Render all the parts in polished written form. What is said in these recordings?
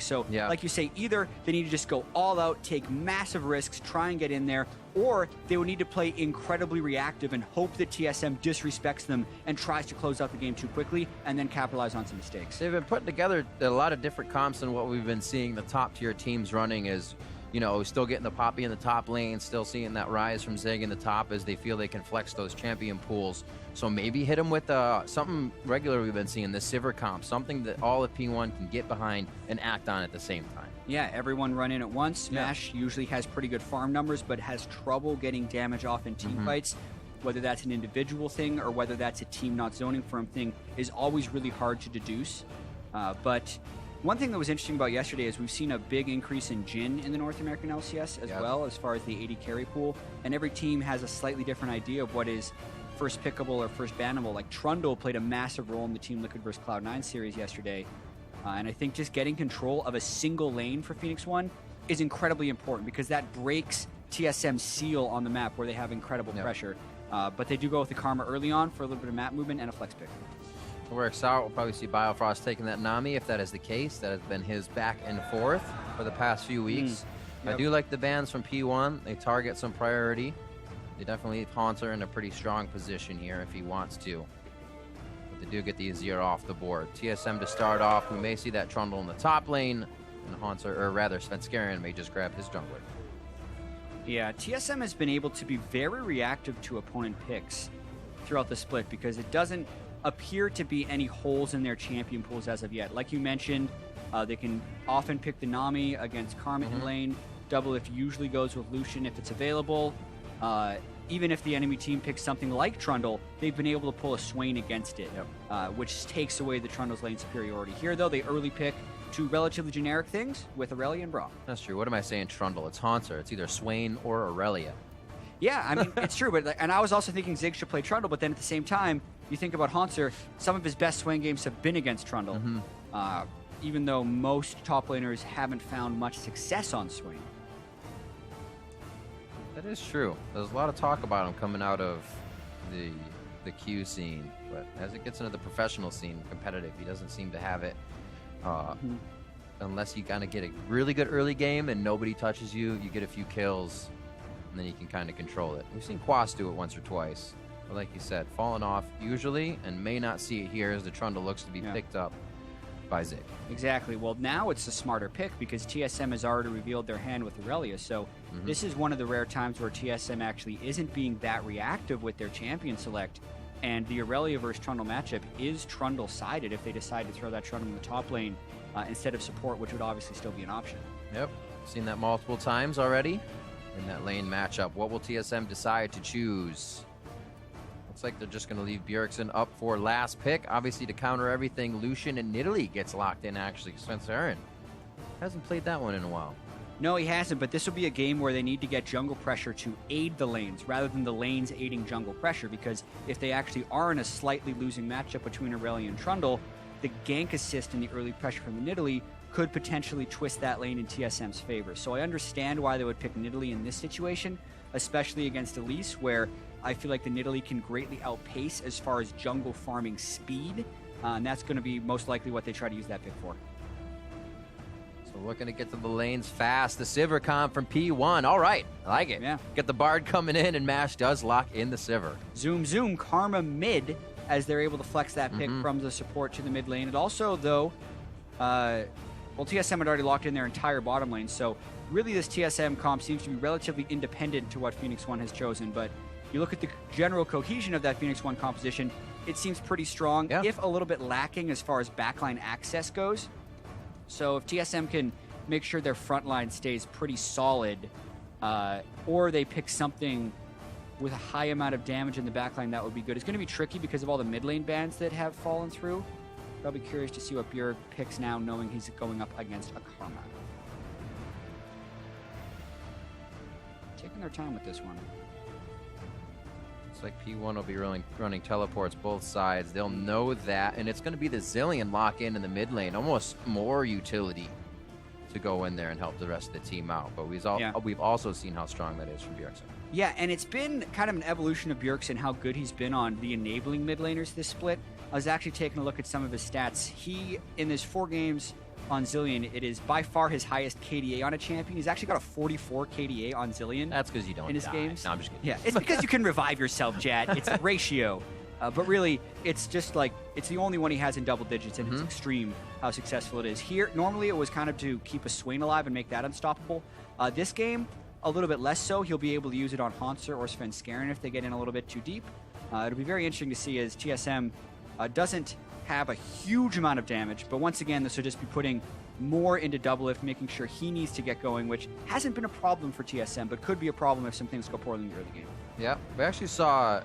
So, like you say, either they need to just go all out, take massive risks, try and get in there, or they would need to play incredibly reactive and hope that TSM disrespects them and tries to close out the game too quickly and then capitalize on some mistakes. They've been putting together a lot of different comps than what we've been seeing the top-tier teams running is, you know, still getting the Poppy in the top lane, still seeing that rise from Zig in the top as they feel they can flex those champion pools. So maybe hit them with something regular we've been seeing, the Sivir comp, something that all of P1 can get behind and act on at the same time. Yeah, everyone run in at once. Smash usually has pretty good farm numbers, but has trouble getting damage off in team fights. Whether that's an individual thing or whether that's a team not zoning firm thing is always really hard to deduce. But one thing that was interesting about yesterday is we've seen a big increase in Jhin in the North American LCS as well, as far as the AD carry pool. And every team has a slightly different idea of what is first pickable or first bannable. Like Trundle played a massive role in the Team Liquid vs Cloud9 series yesterday. And I think just getting control of a single lane for Phoenix One is incredibly important because that breaks TSM's seal on the map where they have incredible pressure. But they do go with the Karma early on for a little bit of map movement and a flex pick. Works out. We'll probably see Biofrost taking that Nami if that is the case. That has been his back and forth for the past few weeks. I do like the bans from P1. They target some priority. They definitely leave Haunter in a pretty strong position here if he wants to. But they do get the Azir off the board. TSM to start off. We may see that Trundle in the top lane, and Haunter, or rather Svenskarian, may just grab his jungler. Yeah, TSM has been able to be very reactive to opponent picks throughout the split because it doesn't appear to be any holes in their champion pools as of yet. Like you mentioned, they can often pick the Nami against Karma in lane. Doublelift usually goes with Lucian if it's available. Even if the enemy team picks something like Trundle, they've been able to pull a Swain against it, which takes away the Trundle's lane superiority. Here, though, they early pick two relatively generic things with Aurelia and Braum. That's true. What am I saying, Trundle? It's Haunter. It's either Swain or Aurelia. Yeah, I mean, it's true. But and I was also thinking Zig should play Trundle, but then at the same time, you think about Haunter, some of his best Swain games have been against Trundle, even though most top laners haven't found much success on Swain. That is true. There's a lot of talk about him coming out of the Q scene, but as it gets into the professional scene, competitive, he doesn't seem to have it. Unless you kind of get a really good early game and nobody touches you, you get a few kills, and then you can kind of control it. We've seen Quas do it once or twice, but like you said, falling off usually, and may not see it here as the Trundle looks to be picked up by Zig. Exactly. Well, now it's a smarter pick because TSM has already revealed their hand with Aurelia, so this is one of the rare times where TSM actually isn't being that reactive with their champion select, and the Aurelia versus Trundle matchup is Trundle-sided if they decide to throw that Trundle in the top lane instead of support, which would obviously still be an option. Yep. Seen that multiple times already in that lane matchup. What will TSM decide to choose? Looks like they're just going to leave Bjergsen up for last pick. Obviously, to counter everything, Lucian and Nidalee gets locked in, actually. Svenskarian hasn't played that one in a while. No, he hasn't, but this will be a game where they need to get jungle pressure to aid the lanes rather than the lanes aiding jungle pressure, because if they actually are in a slightly losing matchup between Aurelia and Trundle, the gank assist and the early pressure from the Nidalee could potentially twist that lane in TSM's favor. So I understand why they would pick Nidalee in this situation, especially against Elise, where I feel like the Nidalee can greatly outpace as far as jungle farming speed, and that's going to be most likely what they try to use that pick for. So looking to get to the lanes fast. The Sivir comp from P1. All right, I like it. Yeah. Get the Bard coming in, and Mash does lock in the Sivir. Zoom, zoom, Karma mid, as they're able to flex that pick from the support to the mid lane. And also, though, well, TSM had already locked in their entire bottom lane, so really this TSM comp seems to be relatively independent to what Phoenix One has chosen, but you look at the general cohesion of that Phoenix One composition, it seems pretty strong, if a little bit lacking as far as backline access goes. So if TSM can make sure their front line stays pretty solid, or they pick something with a high amount of damage in the backline, that would be good. It's going to be tricky because of all the mid lane bans that have fallen through. I'll be curious to see what Bjerg picks now, knowing he's going up against a Karma. Taking their time with this one. Looks like P1 will be running teleports both sides. They'll know that, and it's going to be the Zillion lock in the mid lane. Almost more utility to go in there and help the rest of the team out. But we've also seen how strong that is from Bjergsen. Yeah, and it's been kind of an evolution of Bjergsen, how good he's been on the enabling mid laners this split. I was actually taking a look at some of his stats. He, in his 4 games on Zillion, it is by far his highest KDA on a champion. He's actually got a 44 KDA on Zillion. That's because you don't in his die. games. No, I'm just kidding. Yeah, it's because you can revive yourself, Jad. It's a ratio. But really, it's just like, it's the only one he has in double digits, and it's extreme how successful it is. Here, normally it was kind of to keep a Swain alive and make that unstoppable. This game, a little bit less so. He'll be able to use it on Haunter or Svenskeren if they get in a little bit too deep. It'll be very interesting to see, as TSM doesn't have a huge amount of damage, but once again, this will just be putting more into Doublelift, making sure he needs to get going, which hasn't been a problem for TSM, but could be a problem if some things go poorly in the early game. Yeah, we actually saw,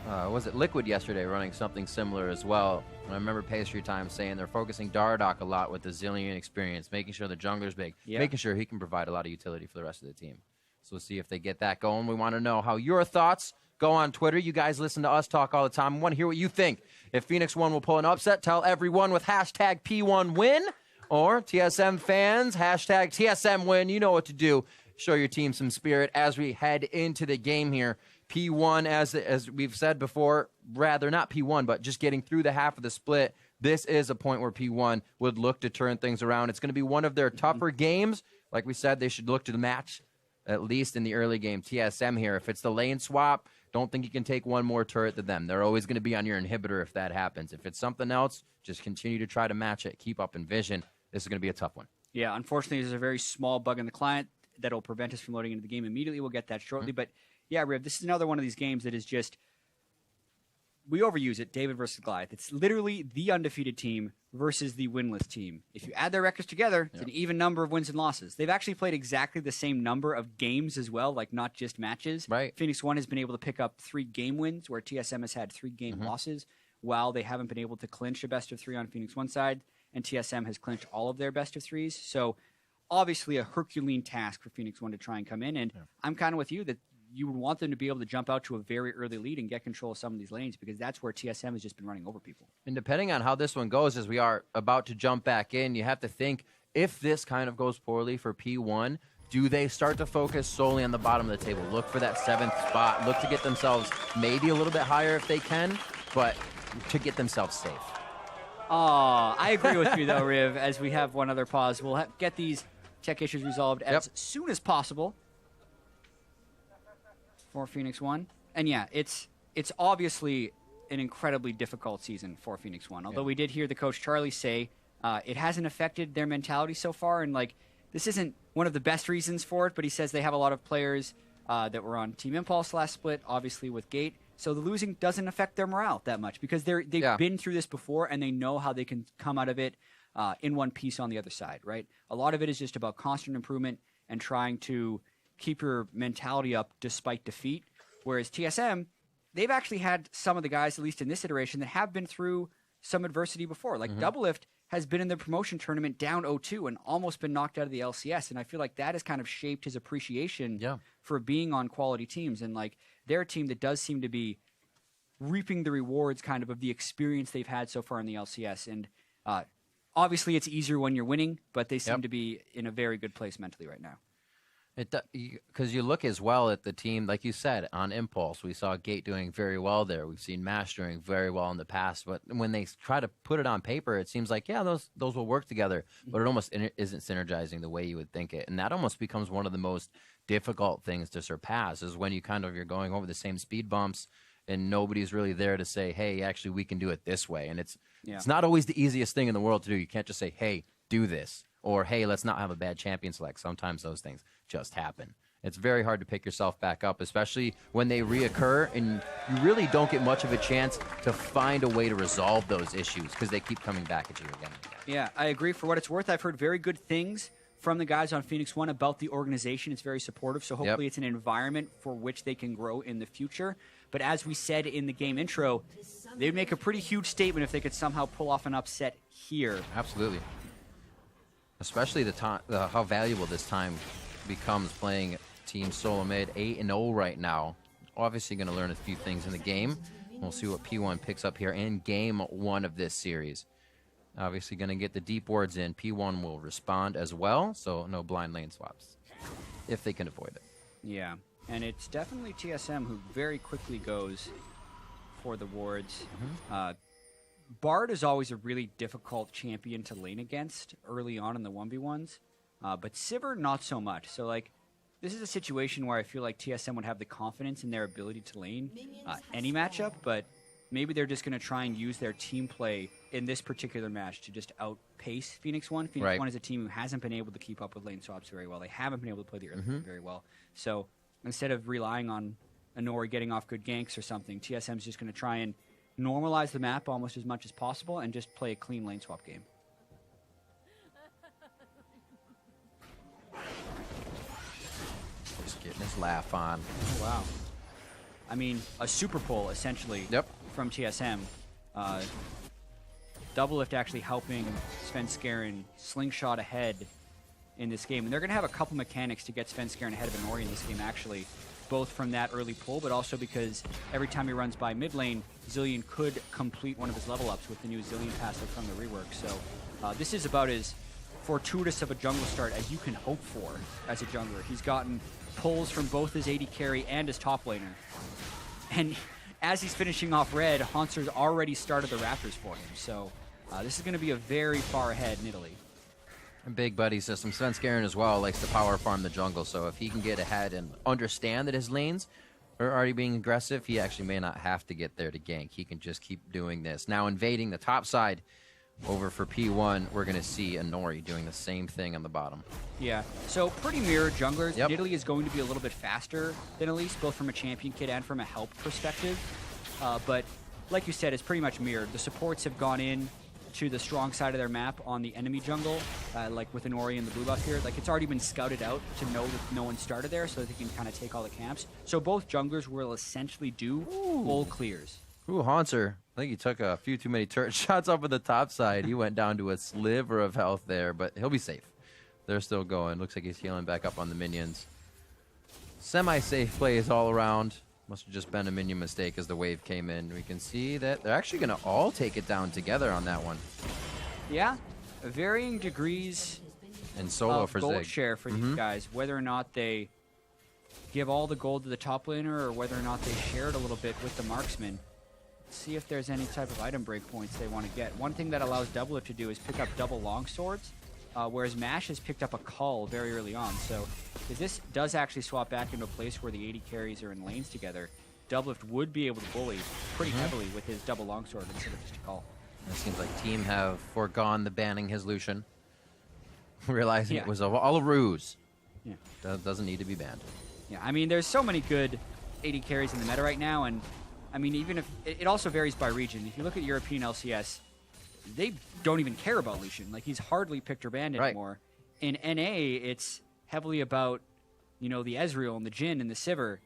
was it Liquid yesterday running something similar as well. And I remember Pastry Time saying they're focusing Dardoch a lot with the Zillion experience, making sure the jungler's big, making sure he can provide a lot of utility for the rest of the team. So we'll see if they get that going. We want to know how your thoughts go on Twitter. You guys listen to us talk all the time. We want to hear what you think. If Phoenix 1 will pull an upset, tell everyone with hashtag P1win. Or TSM fans, hashtag TSM win. You know what to do. Show your team some spirit as we head into the game here. P1, as we've said before, rather not P1, but just getting through the half of the split. This is a point where P1 would look to turn things around. It's going to be one of their tougher games. Like we said, they should look to the match, at least in the early game. TSM here, if it's the lane swap, don't think you can take one more turret than them. They're always going to be on your inhibitor if that happens. If it's something else, just continue to try to match it. Keep up in vision. This is going to be a tough one. Yeah, unfortunately, there's a very small bug in the client that will prevent us from loading into the game immediately. We'll get that shortly. But yeah, Riv, this is another one of these games that is just, we overuse it, David versus Goliath. It's literally the undefeated team versus the winless team. If you add their records together, it's an even number of wins and losses. They've actually played exactly the same number of games as well, like not just matches. Right. Phoenix 1 has been able to pick up 3 game wins, where TSM has had 3 game losses, while they haven't been able to clinch a best of 3 on Phoenix 1 side, and TSM has clinched all of their best of 3s. So obviously a Herculean task for Phoenix 1 to try and come in, and I'm kind of with you that you would want them to be able to jump out to a very early lead and get control of some of these lanes, because that's where TSM has just been running over people. And depending on how this one goes, as we are about to jump back in, you have to think, if this kind of goes poorly for P1, do they start to focus solely on the bottom of the table? Look for that 7th spot, look to get themselves maybe a little bit higher if they can, but to get themselves safe. Oh, I agree with you, though, Riv, as we have one other pause. We'll get these tech issues resolved as soon as possible for Phoenix 1. And yeah, it's obviously an incredibly difficult season for Phoenix 1. Although we did hear the coach Charlie say it hasn't affected their mentality so far, and like, this isn't one of the best reasons for it, but he says they have a lot of players that were on Team Impulse last split, obviously with Gate. So the losing doesn't affect their morale that much, because they've been through this before, and they know how they can come out of it in one piece on the other side, right? A lot of it is just about constant improvement and trying to keep your mentality up despite defeat. Whereas TSM, they've actually had some of the guys, at least in this iteration, that have been through some adversity before. Like Doublelift has been in the promotion tournament down 0-2 and almost been knocked out of the LCS, and I feel like that has kind of shaped his appreciation for being on quality teams. And like, they're a team that does seem to be reaping the rewards kind of the experience they've had so far in the LCS. And obviously it's easier when you're winning, but they seem to be in a very good place mentally right now. Because you look as well at the team, like you said, on Impulse, we saw Gate doing very well there. We've seen MASH doing very well in the past. But when they try to put it on paper, it seems like, yeah, those will work together. But it almost isn't synergizing the way you would think it. And that almost becomes one of the most difficult things to surpass, is when you're going over the same speed bumps and nobody's really there to say, hey, actually, we can do it this way. And it's not always the easiest thing in the world to do. You can't just say, hey, do this. Or, hey, let's not have a bad champion select. Sometimes those things just happen. It's very hard to pick yourself back up, especially when they reoccur, and you really don't get much of a chance to find a way to resolve those issues because they keep coming back at you again and again. Yeah, I agree. For what it's worth, I've heard very good things from the guys on Phoenix 1 about the organization. It's very supportive, so hopefully it's an environment for which they can grow in the future. But as we said in the game intro, they'd make a pretty huge statement if they could somehow pull off an upset here. Absolutely. Especially how valuable this time becomes playing Team SoloMid 8-0 right now. Obviously going to learn a few things in the game. We'll see what P1 picks up here in game 1 of this series. Obviously going to get the deep wards in. P1 will respond as well, so no blind lane swaps, if they can avoid it. Yeah, and it's definitely TSM who very quickly goes for the wards. Bard is always a really difficult champion to lane against early on in the 1v1s, but Sivir not so much. So like, this is a situation where I feel like TSM would have the confidence in their ability to lane any matchup, but maybe they're just going to try and use their team play in this particular match to just outpace Phoenix One. Phoenix One is a team who hasn't been able to keep up with lane swaps very well. They haven't been able to play the early game very well. So instead of relying on Anori getting off good ganks or something, TSM's just going to try and normalize the map almost as much as possible and just play a clean lane swap game. Just getting his laugh on. Oh, wow. I mean, a super pull, essentially, from TSM. Doublelift actually helping Svenskeren slingshot ahead in this game. And they're going to have a couple mechanics to get Svenskeren ahead of Anori in this game, actually. Both from that early pull, but also because every time he runs by mid lane, Zilean could complete one of his level ups with the new Zilean passive from the rework. So this is about as fortuitous of a jungle start as you can hope for as a jungler. He's gotten pulls from both his AD carry and his top laner. And as he's finishing off red, Hauntzer's already started the Raptors for him. So this is going to be a very far ahead in Italy. Big buddy system. Svenskeren as well likes to power farm the jungle, so if he can get ahead and understand that his lanes are already being aggressive, he actually may not have to get there to gank. He can just keep doing this. Now invading the top side over for P1, we're going to see Anori doing the same thing on the bottom. Yeah, so pretty mirrored junglers. Italy is going to be a little bit faster than Elise, both from a champion kit and from a help perspective. But like you said, it's pretty much mirrored. The supports have gone in to the strong side of their map on the enemy jungle, like with Anori and the blue buff here. Like, it's already been scouted out to know that no one started there, so that they can kind of take all the camps. So both junglers will essentially do full clears. Ooh, Haunter, I think he took a few too many turret shots up at the top side. He went down to a sliver of health there, but he'll be safe. They're still going. Looks like he's healing back up on the minions. Semi-safe plays all around. Must have just been a minion mistake as the wave came in. We can see that they're actually going to all take it down together on that one. Yeah, varying degrees and solo of for gold Zig. share for these guys, whether or not they give all the gold to the top laner or whether or not they share it a little bit with the marksman. See if there's any type of item break points they want to get. One thing that allows Doublelift to do is pick up double longswords, whereas Mash has picked up a cull very early on. So if this does actually swap back into a place where the 80 carries are in lanes together, Doublelift would be able to bully pretty heavily with his double longsword instead of just a cull. It seems like Team have foregone the banning his Lucian, realizing it was all a ruse. Yeah. Doesn't need to be banned. Yeah, I mean, there's so many good 80 carries in the meta right now, and I mean, even if it also varies by region. If you look at European LCS, they don't even care about Lucian. Like, he's hardly picked or banned anymore. In NA, it's heavily about, you know, the Ezreal and the Jhin and the Sivir.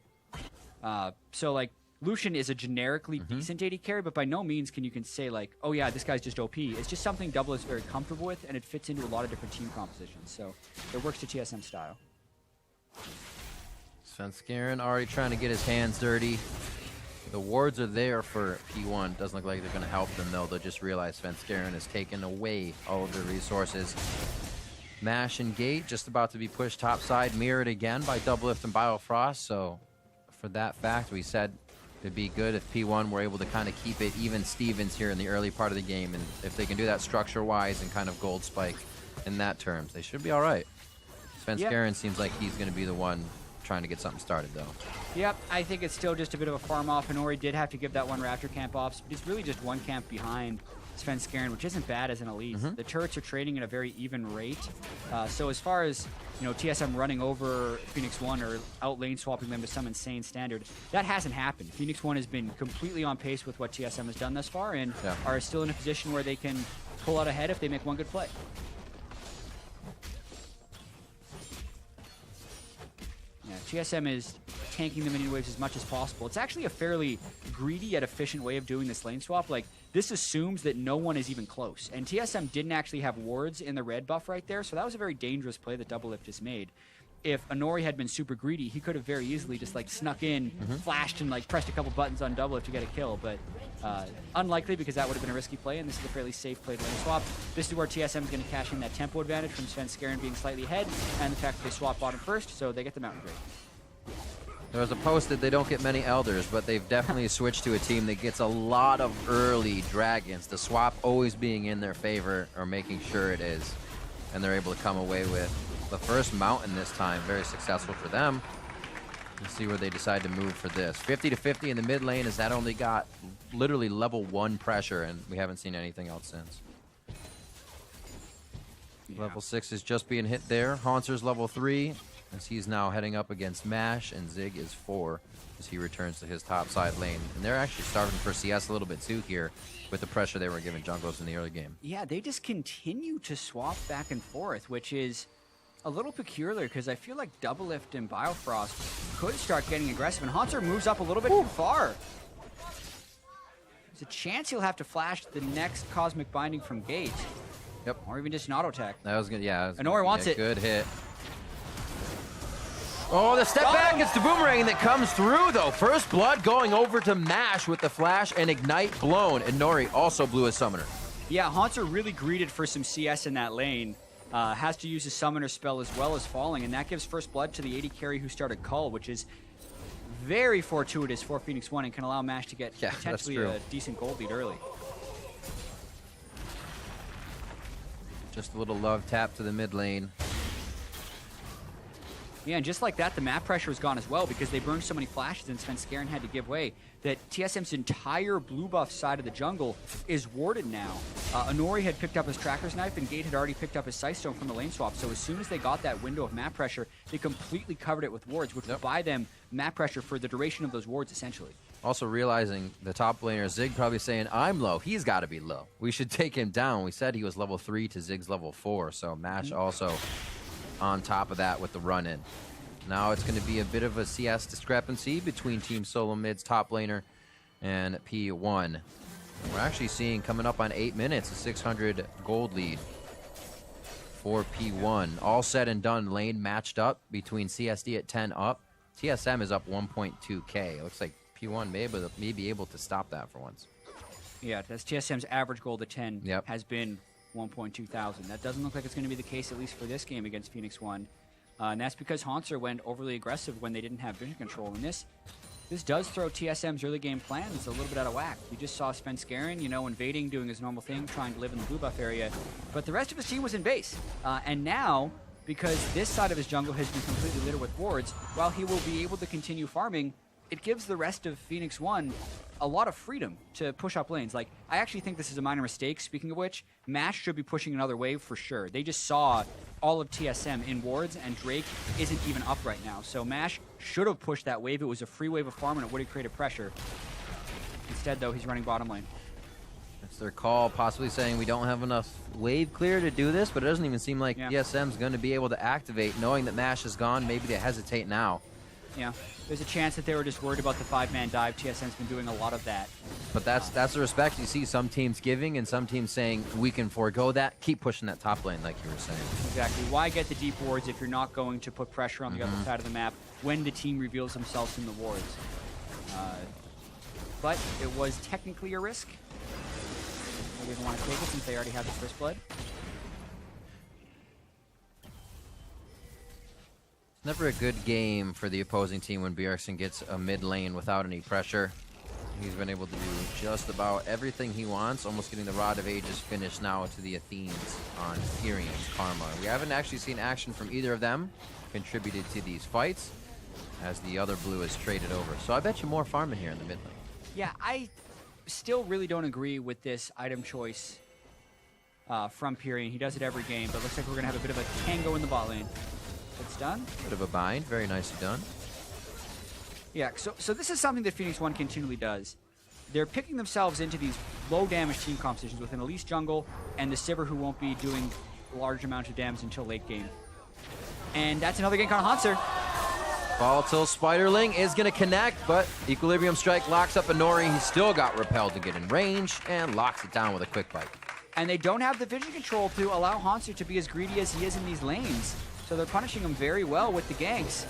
So, like, Lucian is a generically decent AD carry, but by no means can you say, like, oh yeah, this guy's just OP. It's just something Double is very comfortable with, and it fits into a lot of different team compositions. So it works to TSM style. Svenskeren already trying to get his hands dirty. The wards are there for P1. Doesn't look like they're going to help them, though. They'll just realize Svenskeren has taken away all of their resources. Mash and Gate just about to be pushed topside, mirrored again by Doublelift and Biofrost. So for that fact, we said it'd be good if P1 were able to kind of keep it even Stevens here in the early part of the game. And if they can do that structure-wise and kind of gold spike in that terms, they should be all right. Svenskeren seems like he's going to be the one trying to get something started, though. Yep, I think it's still just a bit of a farm off, and Ori did have to give that one Raptor camp off, but he's really just one camp behind Svenskeren, which isn't bad as an elite. The turrets are trading at a very even rate. So as far as, you know, TSM running over Phoenix One or out lane swapping them to some insane standard, that hasn't happened. Phoenix One has been completely on pace with what TSM has done thus far, and are still in a position where they can pull out ahead if they make one good play. TSM is tanking the minion waves as much as possible. It's actually a fairly greedy yet efficient way of doing this lane swap. Like, this assumes that no one is even close. And TSM didn't actually have wards in the red buff right there, so that was a very dangerous play that Doublelift just made. If Anori had been super greedy, he could have very easily just, like, snuck in, flashed, and, like, pressed a couple buttons on Doublelift to get a kill. But unlikely, because that would have been a risky play, and this is a fairly safe play to lane swap. This is where TSM is going to cash in that tempo advantage from Svenskeren being slightly ahead, and the fact that they swap bottom first, so they get the mountain grade. There was a post that they don't get many elders, but they've definitely switched to a team that gets a lot of early dragons. The swap always being in their favor, or making sure it is. And they're able to come away with the first mountain this time. Very successful for them. Let's see where they decide to move for this. 50 to 50 in the mid lane, as that only got literally level 1 pressure, and we haven't seen anything else since. Yeah. Level 6 is just being hit there. Haunter's level 3, as he's now heading up against Mash, and Zig is 4 as he returns to his top side lane. And they're actually starving for CS a little bit too here with the pressure they were giving junglers in the early game. Yeah, they just continue to swap back and forth, which is a little peculiar because I feel like Doublelift and Biofrost could start getting aggressive, and Haunter moves up a little bit too far. There's a chance he'll have to flash the next Cosmic Binding from Gate. Yep. Or even just an auto tech. That was good, yeah. Anori wants it. Good hit. Oh, the step back, it's the boomerang that comes through, though. First blood going over to Mash with the flash and ignite blown. And Nori also blew his summoner. Yeah, Haunter really greeted for some CS in that lane. Has to use his summoner spell as well as falling, and that gives first blood to the 80 carry who started Cull, which is very fortuitous for Phoenix One and can allow Mash to get potentially a decent gold lead early. Just a little love tap to the mid lane. Yeah, and just like that, the map pressure is gone as well because they burned so many flashes and Svenskeren had to give way that TSM's entire blue buff side of the jungle is warded now. Anori had picked up his Tracker's Knife and Gate had already picked up his Sightstone from the lane swap, so as soon as they got that window of map pressure, they completely covered it with wards, which will buy them map pressure for the duration of those wards, essentially. Also realizing the top laner, Zig probably saying, I'm low, he's got to be low. We should take him down. We said he was level 3 to Zig's level 4, so Mash also on top of that with the run-in. Now it's going to be a bit of a CS discrepancy between Team SoloMid's top laner and P1. We're actually seeing, coming up on 8 minutes, a 600 gold lead for P1. All said and done, lane matched up between CSD at 10 up. TSM is up 1.2k. It looks like P1 may be able to stop that for once. Yeah, that's TSM's average gold at 10 Yep. has been 1.2 thousand. That doesn't look like it's going to be the case, at least for this game against Phoenix One. And that's because Haunter went overly aggressive when they didn't have vision control. And this does throw TSM's early game plans a little bit out of whack. We just saw Svenskeren, invading, doing his normal thing, trying to live in the blue buff area. But the rest of his team was in base. And now, because this side of his jungle has been completely littered with wards, while he will be able to continue farming, it gives the rest of Phoenix One a lot of freedom to push up lanes. Like, I actually think this is a minor mistake. Speaking of which, Mash should be pushing another wave for sure. They just saw all of TSM in wards, and Drake isn't even up right now. So Mash should have pushed that wave. It was a free wave of farm, and it would have created pressure. Instead, though, he's running bottom lane. That's their call, possibly saying we don't have enough wave clear to do this, but it doesn't even seem like TSM's going to be able to activate. Knowing that Mash is gone, maybe they hesitate now. Yeah, there's a chance that they were just worried about the 5-man dive. TSM's been doing a lot of that. But that's the respect you see some teams giving and some teams saying, we can forego that, keep pushing that top lane like you were saying. Exactly. Why get the deep wards if you're not going to put pressure on the other side of the map when the team reveals themselves in the wards? But it was technically a risk. They didn't want to take it since they already had the first blood. Never a good game for the opposing team when Bjergsen gets a mid lane without any pressure. He's been able to do just about everything he wants, almost getting the Rod of Ages finished now to the Athenes on Tyrion's Karma. We haven't actually seen action from either of them contributed to these fights, as the other blue is traded over. So I bet you more farming here in the mid lane. Yeah, I still really don't agree with this item choice from Pyrion. He does it every game, but it looks like we're going to have a bit of a tango in the bot lane. It's done. Bit of a bind, very nicely done. Yeah, so this is something that Phoenix One continually does. They're picking themselves into these low damage team compositions with an Elise jungle and the Sivir who won't be doing large amounts of damage until late game. And that's another gank on Haunter. Volatile Spiderling is going to connect, but Equilibrium Strike locks up Anori. He's still got repelled to get in range and locks it down with a quick bite. And they don't have the vision control to allow Haunter to be as greedy as he is in these lanes. So they're punishing him very well with the ganks.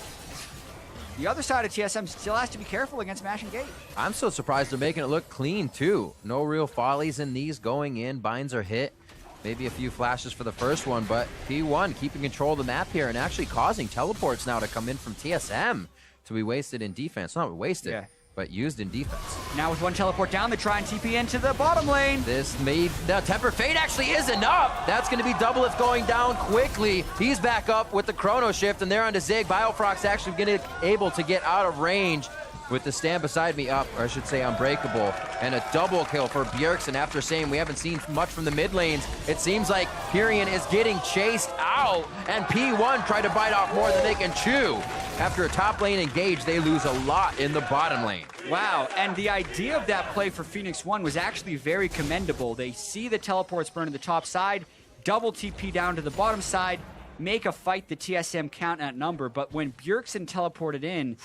The other side of TSM still has to be careful against Mash and Gate. I'm so surprised they're making it look clean, too. No real follies in these going in. Binds are hit. Maybe a few flashes for the first one, but P1 keeping control of the map here and actually causing teleports now to come in from TSM. to be wasted in defense. Not wasted, but used in defense. Now with one teleport down, they try and TP into the bottom lane. This made the Temper Fate actually is enough. That's going to be Doublelift going down quickly. He's back up with the Chrono Shift, and they're onto Zig. Biofrog's actually able to get out of range with the Stand Beside Me up, or I should say Unbreakable, and a double kill for Bjergsen. After saying we haven't seen much from the mid lanes, it seems like Pyrion is getting chased out, and P1 try to bite off more than they can chew. After a top lane engage, they lose a lot in the bottom lane. Wow, and the idea of that play for Phoenix One was actually very commendable. They see the teleports burn to the top side, double TP down to the bottom side, make a fight the TSM count at number, but when Bjergsen teleported in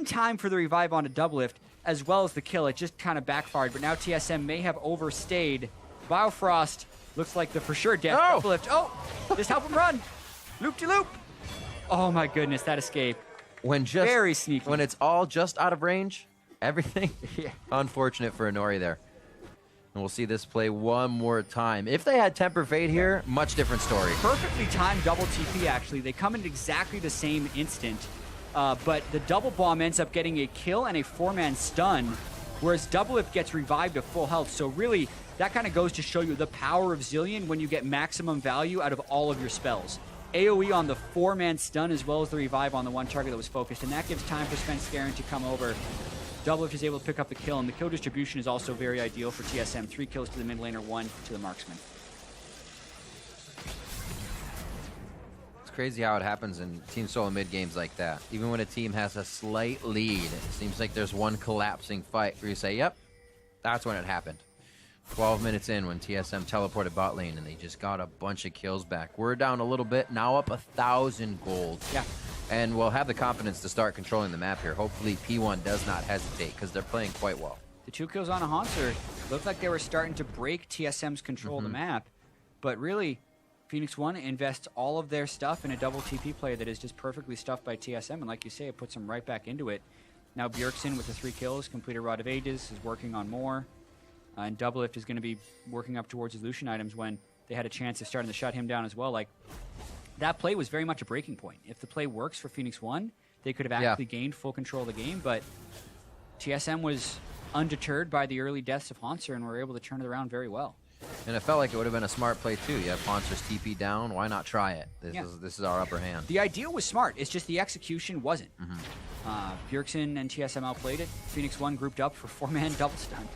time for the revive onto Doublelift, as well as the kill, it just kind of backfired, but now TSM may have overstayed. Biofrost looks like the for sure death. Oh! Doublelift, just help him run. Loop-de-loop. Oh my goodness, that escape. Very sneaky. When it's all just out of range, everything. Unfortunate for Inori there. And we'll see this play one more time. If they had Temper Fate here, much different story. Perfectly timed double TP, actually. They come in exactly the same instant, but the double bomb ends up getting a kill and a 4-man stun, whereas Doublelift gets revived to full health. So really, that kind of goes to show you the power of Zilean when you get maximum value out of all of your spells. AoE on the 4-man stun as well as the revive on the one target that was focused, and that gives time for Svenskeren to come over. Doublelift is able to pick up the kill, and the kill distribution is also very ideal for TSM. 3 kills to the mid laner, 1 to the marksman. It's crazy how it happens in Team SoloMid games like that. Even when a team has a slight lead, it seems like there's one collapsing fight where you say, yep, that's when it happened. 12 minutes in when TSM teleported bot lane and they just got a bunch of kills back. We're down a little bit, now up 1,000 gold. Yeah. And we'll have the confidence to start controlling the map here. Hopefully P1 does not hesitate because they're playing quite well. The 2 kills on a Haunter looked like they were starting to break TSM's control of the map, but really, Phoenix One invests all of their stuff in a double TP play that is just perfectly stuffed by TSM, and like you say, it puts them right back into it. Now Bjergsen with the 3 kills, completed Rod of Ages, is working on more. And Doublelift is going to be working up towards his Lucian items when they had a chance of starting to shut him down as well. Like, that play was very much a breaking point. If the play works for Phoenix One, they could have actually gained full control of the game, but TSM was undeterred by the early deaths of Haunter and were able to turn it around very well. And it felt like it would have been a smart play too. You have Haunter's TP down, why not try it? This is our upper hand. The idea was smart, it's just the execution wasn't. Bjergsen and TSM outplayed it. Phoenix One grouped up for 4-man double stun.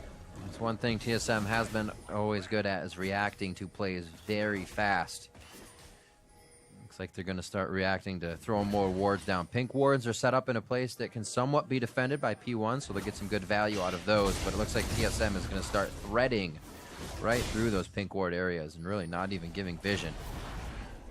It's one thing TSM has been always good at is reacting to plays very fast. Looks like they're going to start reacting to throwing more wards down. Pink wards are set up in a place that can somewhat be defended by P1, so they'll get some good value out of those. But it looks like TSM is going to start threading right through those pink ward areas and really not even giving vision.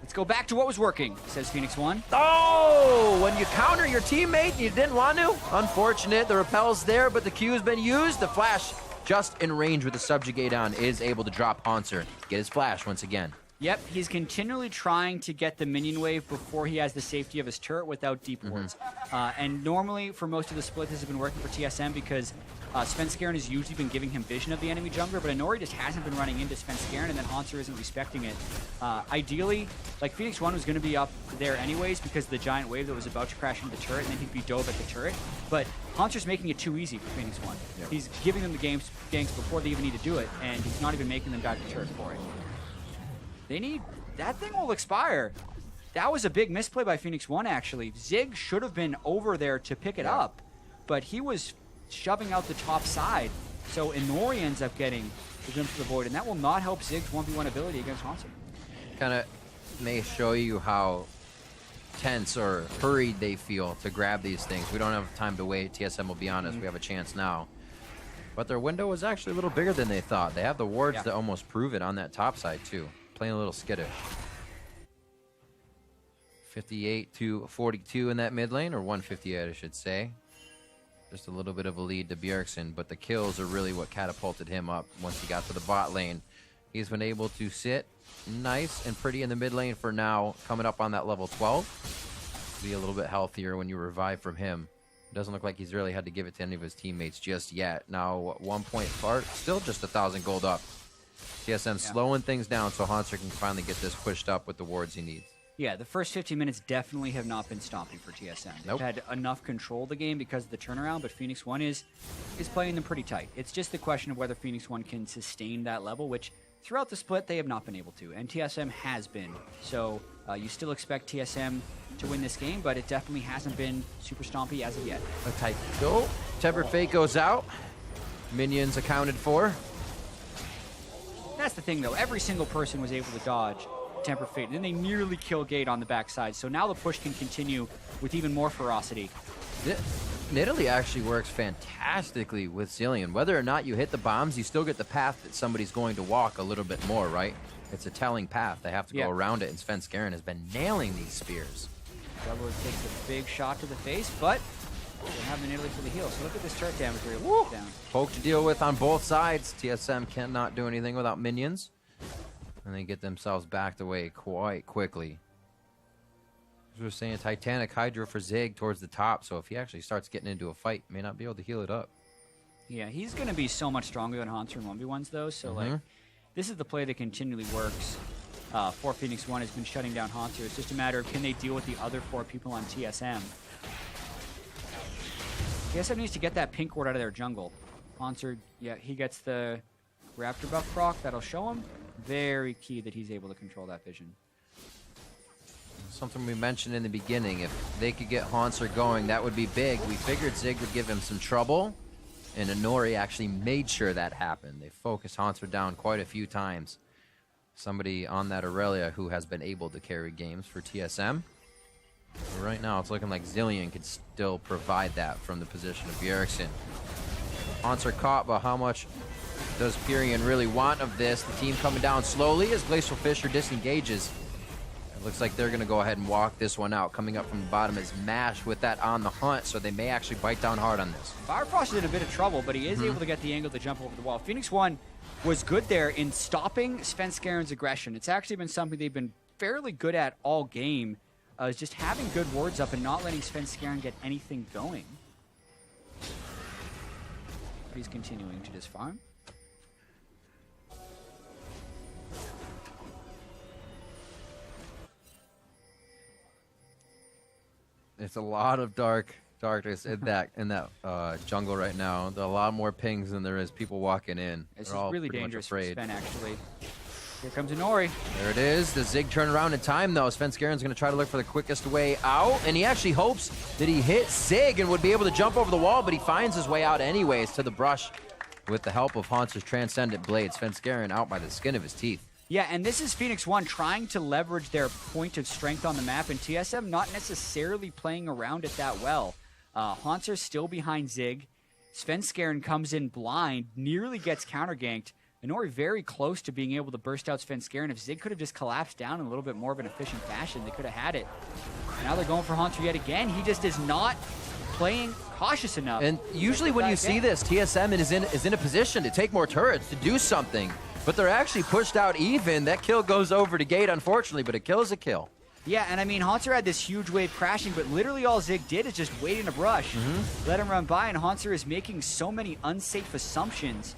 Let's go back to what was working, says Phoenix One. Oh, when you counter your teammate and you didn't want to? Unfortunate, the repel's there, but the Q has been used. The flash just in range with the Subjugate on is able to drop Haunter. Get his flash once again. Yep, he's continually trying to get the minion wave before he has the safety of his turret without deep wards. And normally, for most of the split, this has been working for TSM because Svenskeren has usually been giving him vision of the enemy jungler, but Inori just hasn't been running into Svenskeren, and then Haunter isn't respecting it. Ideally, like Phoenix One was going to be up there anyways because of the giant wave that was about to crash into the turret, and then he'd be dove at the turret. But Haunter's making it too easy for Phoenix One. Yep. He's giving them the ganks before they even need to do it, and he's not even making them dive the turret for it. They need... That thing will expire. That was a big misplay by Phoenix One, actually. Zig should have been over there to pick it up, but he was shoving out the top side. So Inori ends up getting the Glimpse of the Void, and that will not help Zig's 1v1 ability against Haunter. Kind of may show you how tense or hurried they feel to grab these things. We don't have time to wait. TSM will be honest. We have a chance now. But their window was actually a little bigger than they thought. They have the wards to almost prove it on that top side, too. Playing a little skittish. 58 to 42 in that mid lane, or 158, I should say. Just a little bit of a lead to Bjergsen, but the kills are really what catapulted him up once he got to the bot lane. He's been able to sit nice and pretty in the mid lane for now, coming up on that level 12. Be a little bit healthier when you revive from him. It doesn't look like he's really had to give it to any of his teammates just yet. Now, 1 point apart, still just 1,000 gold up. TSM slowing things down so Haunter can finally get this pushed up with the wards he needs. Yeah, the first 15 minutes definitely have not been stomping for TSM. Nope. They've had enough control of the game because of the turnaround, but Phoenix One is playing them pretty tight. It's just the question of whether Phoenix One can sustain that level, which throughout the split they have not been able to, and TSM has been. So you still expect TSM to win this game, but it definitely hasn't been super stompy as of yet. A tight go. Tempered Fate goes out. Minions accounted for. That's the thing, though. Every single person was able to dodge Temper Fate, and then they nearly kill Gate on the backside. So now the push can continue with even more ferocity. Italy actually works fantastically with Zillion. Whether or not you hit the bombs, you still get the path that somebody's going to walk a little bit more, right? It's a telling path. They have to go around it, and Svenskeren has been nailing these spears. Double takes a big shot to the face, but they have an Italy for the heal. So look at this turret damage rate down. Poke to deal with on both sides. TSM cannot do anything without minions. And they get themselves backed away quite quickly. As we were saying, Titanic Hydra for Zig towards the top, so if he actually starts getting into a fight, may not be able to heal it up. Yeah, he's going to be so much stronger than Haunter in 1v1s, though, so like, this is the play that continually works for Phoenix One, has been shutting down Haunter. It's just a matter of can they deal with the other 4 people on TSM. TSM needs to get that pink ward out of their jungle. Haunter, yeah, he gets the Raptor buff proc, that'll show him. Very key that he's able to control that vision. Something we mentioned in the beginning, if they could get Haunter going, that would be big. We figured Zig would give him some trouble, and Inori actually made sure that happened. They focused Haunter down quite a few times. Somebody on that Aurelia who has been able to carry games for TSM. But right now, it's looking like Zillion could still provide that from the position of Bjergsen. Haunter caught, but how much does Pyrian really want of this? The team coming down slowly as Glacial Fissure disengages. It looks like they're going to go ahead and walk this one out. Coming up from the bottom is Mash with that on the hunt, so they may actually bite down hard on this. Firefrost is in a bit of trouble, but he is able to get the angle to jump over the wall. Phoenix One was good there in stopping Svenskeren's aggression. It's actually been something they've been fairly good at all game, is just having good wards up and not letting Svenskeren get anything going. But he's continuing to just farm. It's a lot of darkness in that jungle right now. There are a lot more pings than there is people walking in. This They're is all really pretty dangerous much for afraid. Sven, actually. Here comes Inori. There it is. The Zig turnaround in time, though. Svenskeren's going to try to look for the quickest way out, and he actually hopes that he hits Zig and would be able to jump over the wall, but he finds his way out anyways to the brush with the help of Haunter's Transcendent Blade. Svenskeren out by the skin of his teeth. Yeah, and this is Phoenix One trying to leverage their point of strength on the map, and TSM not necessarily playing around it that well. Haunter's still behind Zig. Svenskeren comes in blind, nearly gets counter-ganked. Inori very close to being able to burst out Svenskeren. If Zig could have just collapsed down in a little bit more of an efficient fashion, they could have had it. Now they're going for Haunter yet again. He just is not playing cautious enough. And usually when you see this, TSM is in a position to take more turrets, to do something. But they're actually pushed out even. That kill goes over to Gate, unfortunately, but a kill is a kill. Yeah, and I mean, Haunter had this huge wave crashing, but literally all Zig did is just wait in a brush, let him run by, and Haunter is making so many unsafe assumptions.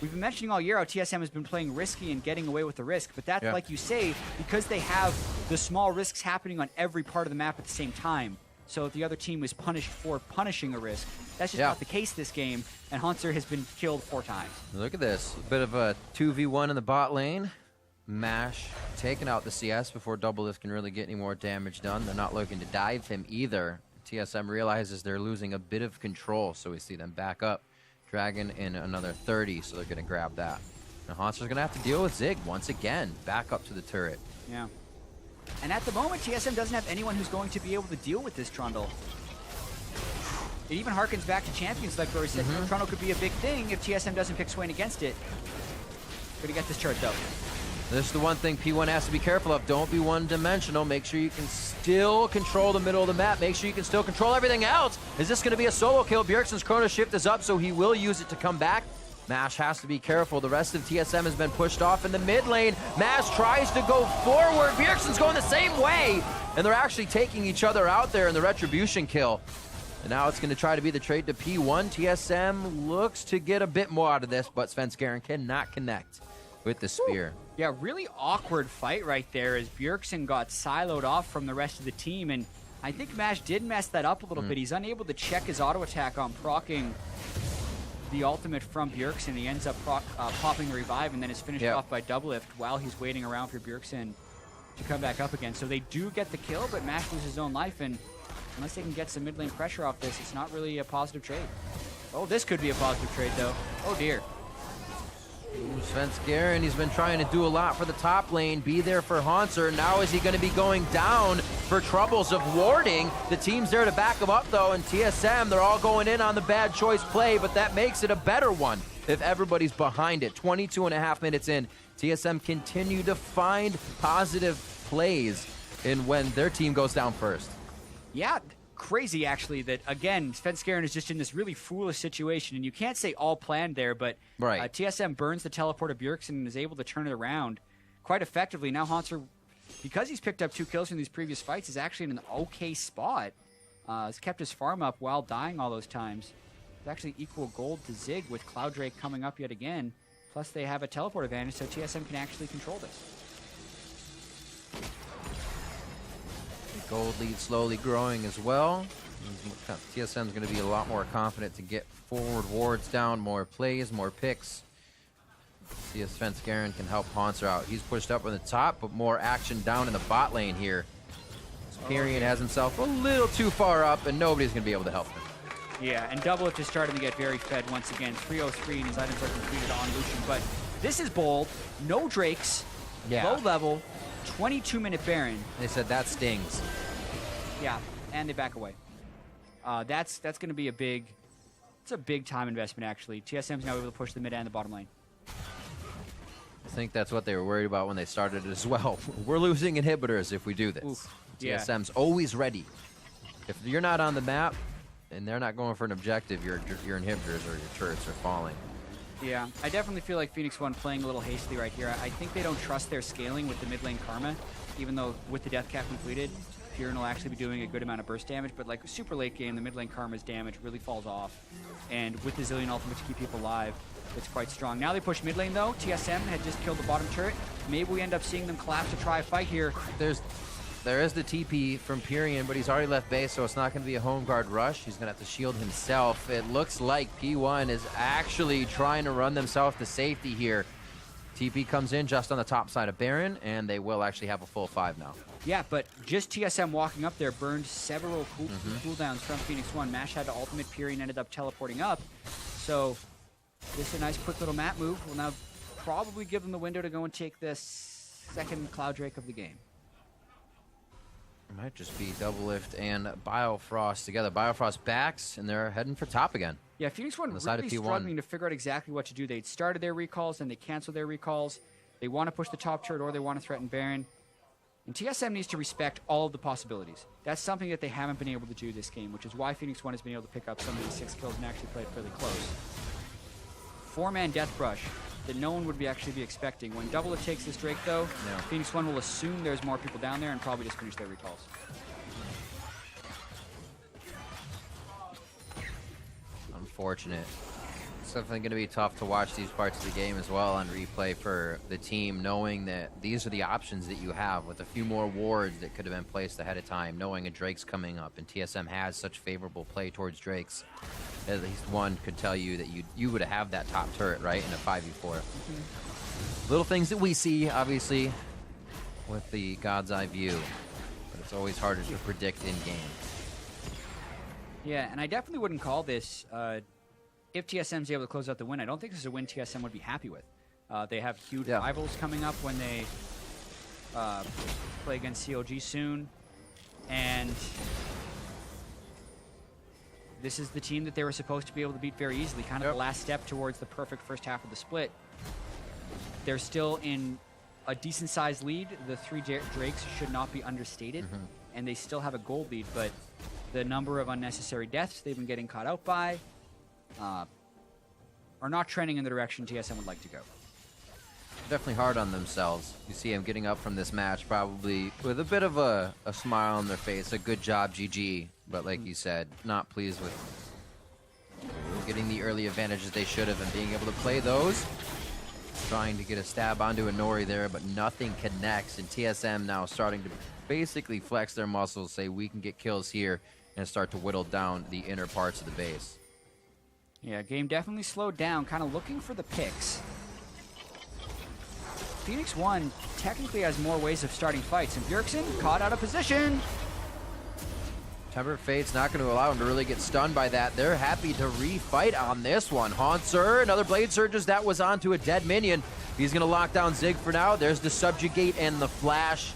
We've been mentioning all year how TSM has been playing risky and getting away with the risk, but that's, like you say, because they have the small risks happening on every part of the map at the same time. So the other team was punished for punishing a risk. That's just not the case this game, and Haunter has been killed 4 times. Look at this. A bit of a 2v1 in the bot lane. Mash taking out the CS before Doublelift can really get any more damage done. They're not looking to dive him either. TSM realizes they're losing a bit of control, so we see them back up. Dragon in another 30, so they're going to grab that. Now Haunter's going to have to deal with Zig once again, back up to the turret. Yeah. And at the moment, TSM doesn't have anyone who's going to be able to deal with this Trundle. It even harkens back to Champions, like where we said, Trundle could be a big thing if TSM doesn't pick Swain against it. Gonna get this turret, though. This is the one thing P1 has to be careful of. Don't be one-dimensional. Make sure you can still control the middle of the map. Make sure you can still control everything else. Is this going to be a solo kill? Bjergsen's Chrono Shift is up, so he will use it to come back. Mash has to be careful. The rest of TSM has been pushed off in the mid lane. Mash tries to go forward. Bjergsen's going the same way. And they're actually taking each other out there in the Retribution kill. And now it's going to try to be the trade to P1. TSM looks to get a bit more out of this, but Svenskeren cannot connect. with the spear. Yeah, really awkward fight right there as Bjergsen got siloed off from the rest of the team, and I think Mash did mess that up a little bit. He's unable to check his auto attack on proccing the ultimate from Bjergsen. He ends up popping the revive and then is finished off by double lift while he's waiting around for Bjergsen to come back up again. So they do get the kill, but Mash loses his own life, and unless they can get some mid lane pressure off this, it's not really a positive trade. Oh, this could be a positive trade, though. Oh, dear. Svenskeren, he's been trying to do a lot for the top lane, be there for Haunter. Now is he going to be going down for troubles of warding? The team's there to back him up, though, and TSM, they're all going in on the bad choice play, but that makes it a better one if everybody's behind it. 22.5 minutes in, TSM continue to find positive plays in when their team goes down first. Yeah, crazy, actually, that, again, Svenskeren is just in this really foolish situation, and you can't say all planned there, but TSM burns the teleport of Bjergsen and is able to turn it around quite effectively. Now Haunter, because he's picked up 2 kills from these previous fights, is actually in an okay spot. He's kept his farm up while dying all those times. It's actually equal gold to Zig with Cloud Drake coming up yet again. Plus they have a teleport advantage, so TSM can actually control this. Gold lead slowly growing as well. TSM is going to be a lot more confident to get forward wards down, more plays, more picks. See if Svenskeren can help Haunter out. He's pushed up on the top, but more action down in the bot lane here. Pyrian has himself a little too far up, and nobody's going to be able to help him. Yeah, and Double Lift is starting to get very fed once again. 303 and his items are completed on Lucian, but this is bold. No Drakes, low level, 22-minute Baron. They said that stings. Yeah, and they back away. That's going to be a big time investment, actually. TSM's now able to push the mid and the bottom lane. I think that's what they were worried about when they started as well. We're losing inhibitors if we do this. Oof, TSM's always ready. If you're not on the map and they're not going for an objective, your inhibitors or your turrets are falling. Yeah, I definitely feel like Phoenix One playing a little hastily right here. I think they don't trust their scaling with the mid lane Karma, even though with the death cap completed, Pyrian will actually be doing a good amount of burst damage, but like super late game, the mid lane Karma's damage really falls off. And with the Zillion ultimate to keep people alive, it's quite strong. Now they push mid lane though. TSM had just killed the bottom turret. Maybe we end up seeing them collapse to try a fight here. There is the TP from Pyrian, but he's already left base, so it's not going to be a home guard rush. He's going to have to shield himself. It looks like P1 is actually trying to run themselves to safety here. TP comes in just on the top side of Baron, and they will actually have a full 5 now. Yeah, but just TSM walking up there burned several cooldowns from Phoenix One. Mash had to ultimate. Pyrian ended up teleporting up. So this is a nice quick little map move. Will now probably give them the window to go and take this second Cloud Drake of the game. It might just be Double Lift and Biofrost together. Biofrost backs, and they're heading for top again. Yeah, Phoenix One really struggling to figure out exactly what to do. They'd started their recalls, and they canceled their recalls. They want to push the top turret, or they want to threaten Baron. And TSM needs to respect all of the possibilities. That's something that they haven't been able to do this game, which is why Phoenix One has been able to pick up some of these 6 kills and actually play it fairly close. 4-man Death Brush that no one would actually be expecting. When Double Lift takes this Drake, though, Phoenix One will assume there's more people down there and probably just finish their recalls. Unfortunate. It's definitely going to be tough to watch these parts of the game as well on replay for the team, knowing that these are the options that you have with a few more wards that could have been placed ahead of time, knowing a Drake's coming up, and TSM has such favorable play towards Drakes. At least one could tell you that you would have that top turret, right, in a 5v4. Little things that we see, obviously, with the God's Eye view, but it's always harder to predict in-game. Yeah, and I definitely wouldn't call this, if TSM's able to close out the win, I don't think this is a win TSM would be happy with. They have huge rivals coming up when they play against COG soon, and this is the team that they were supposed to be able to beat very easily, kind of the last step towards the perfect first half of the split. They're still in a decent-sized lead. The 3 Drakes should not be understated, and they still have a gold lead, but the number of unnecessary deaths they've been getting caught out by are not trending in the direction TSM would like to go. Definitely hard on themselves. You see them getting up from this match probably with a bit of a smile on their face. A good job, GG. But like you said, not pleased with getting the early advantages they should have and being able to play those. trying to get a stab onto a Nori there, but nothing connects. And TSM now starting to basically flex their muscles, say we can get kills here, and start to whittle down the inner parts of the base. Yeah, game definitely slowed down, kind of looking for the picks. Phoenix 1 technically has more ways of starting fights, and Bjergsen caught out of position. Tempered Fate's not going to allow him to really get stunned by that. They're happy to refight on this one. Haunter, another Blade Surges, that was onto a dead minion. He's going to lock down Zig for now. There's the Subjugate and the Flash.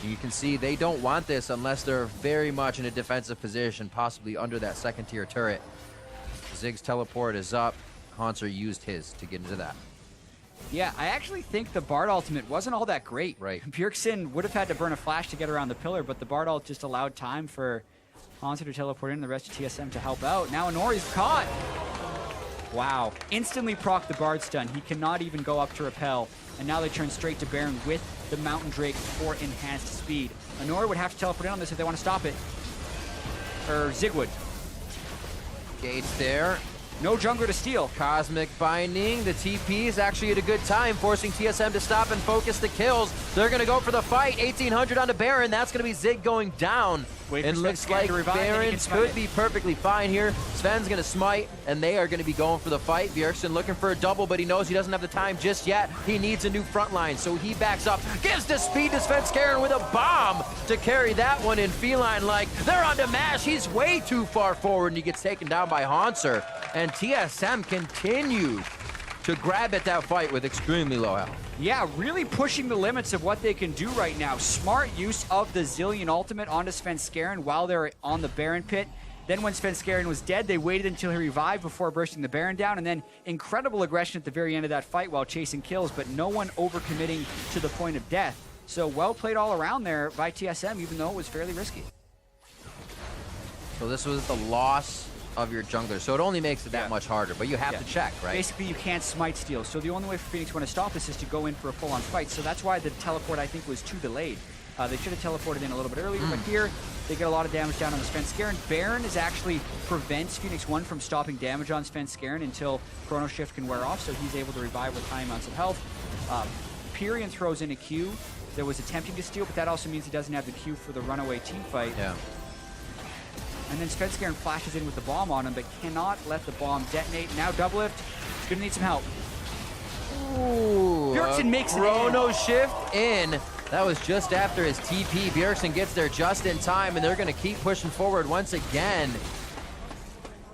You can see they don't want this unless they're very much in a defensive position, possibly under that second tier turret. Zig's teleport is up. Haunter used his to get into that. Yeah, I actually think the Bard ultimate wasn't all that great. Right. Bjergsen would have had to burn a flash to get around the pillar, but the Bard ult just allowed time for Haunter to teleport in and the rest of TSM to help out. Now Honori's caught. Wow. Instantly proc the Bard stun. He cannot even go up to repel. And now they turn straight to Baron with the Mountain Drake for enhanced speed. Honori would have to teleport in on this if they want to stop it. Or Zig would. Gates there. No jungler to steal. Cosmic Binding. The TP is actually at a good time, forcing TSM to stop and focus the kills. They're going to go for the fight. 1800 onto Baron. That's going to be Zig going down. And looks like Baron could be perfectly fine here. Sven's going to smite, and they are going to be going for the fight. Bjergsen looking for a double, but he knows he doesn't have the time just yet. He needs a new front line, so he backs up. Gives the speed to Sven with a bomb to carry that one in feline-like. They're on to Mash. He's way too far forward, and he gets taken down by Haunter. And TSM continue to grab at that fight with extremely low health. Yeah, really pushing the limits of what they can do right now. Smart use of the Zillion ultimate onto Sven while they're on the Baron pit. Then when Sven was dead, they waited until he revived before bursting the Baron down, and then incredible aggression at the very end of that fight while chasing kills, but no one overcommitting to the point of death. So well played all around there by TSM, even though it was fairly risky. So this was the loss of your jungler, so it only makes it that much harder, but you have to check, right? Basically, you can't smite steal, so the only way for Phoenix to stop this is to go in for a full-on fight, so that's why the teleport, I think, was too delayed. They should have teleported in a little bit earlier, but here, they get a lot of damage down on the Sven. Baron is actually prevents Phoenix 1 from stopping damage on Sven until Chrono Shift can wear off, so he's able to revive with high amounts of health. Pyrian throws in a Q that was attempting to steal, but that also means he doesn't have the Q for the runaway team fight. Yeah. And then Sven flashes in with the bomb on him, but cannot let the bomb detonate. Now double lift. He's gonna need some help. Ooh, Bjergsen makes it in. Chrono Shift in. That was just after his TP. Bjergsen gets there just in time, and they're gonna keep pushing forward once again.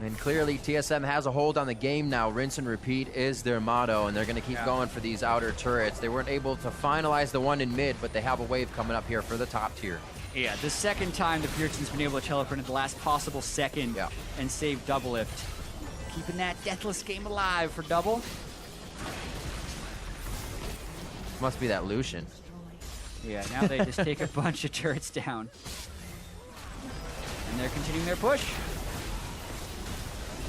And clearly TSM has a hold on the game now. Rinse and repeat is their motto, and they're gonna keep going for these outer turrets. They weren't able to finalize the one in mid, but they have a wave coming up here for the top tier. Yeah, the second time that Bjergsen's been able to teleport at the last possible second and save double lift. Keeping that deathless game alive for double. Must be that Lucian. Yeah, now they just take a bunch of turrets down. And they're continuing their push.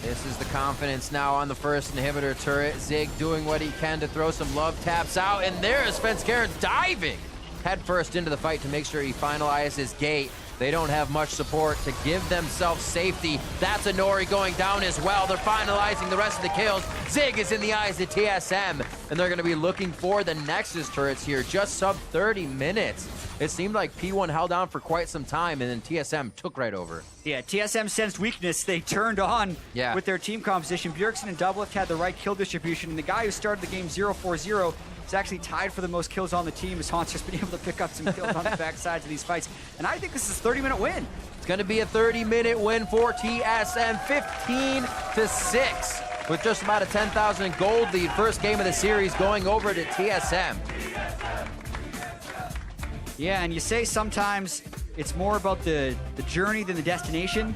This is the confidence now on the first inhibitor turret. Zig doing what he can to throw some love taps out, and there's Sven diving head first into the fight to make sure he finalizes his gate. They don't have much support to give themselves safety. That's a Nori going down as well. They're finalizing the rest of the kills. Zig is in the eyes of TSM, and they're going to be looking for the Nexus turrets here. Just sub 30 minutes. It seemed like P1 held on for quite some time, and then TSM took right over. Yeah, TSM sensed weakness. They turned on with their team composition. Bjergsen and Doublelift had the right kill distribution, and the guy who started the game 0-4-0 is actually tied for the most kills on the team, as Haunter's been able to pick up some kills on the backsides of these fights. And I think this is a 30-minute win. It's going to be a 30-minute win for TSM, 15-6, with just about a 10,000 gold lead. First game of the series going over to TSM. Yeah, and you say sometimes it's more about the journey than the destination.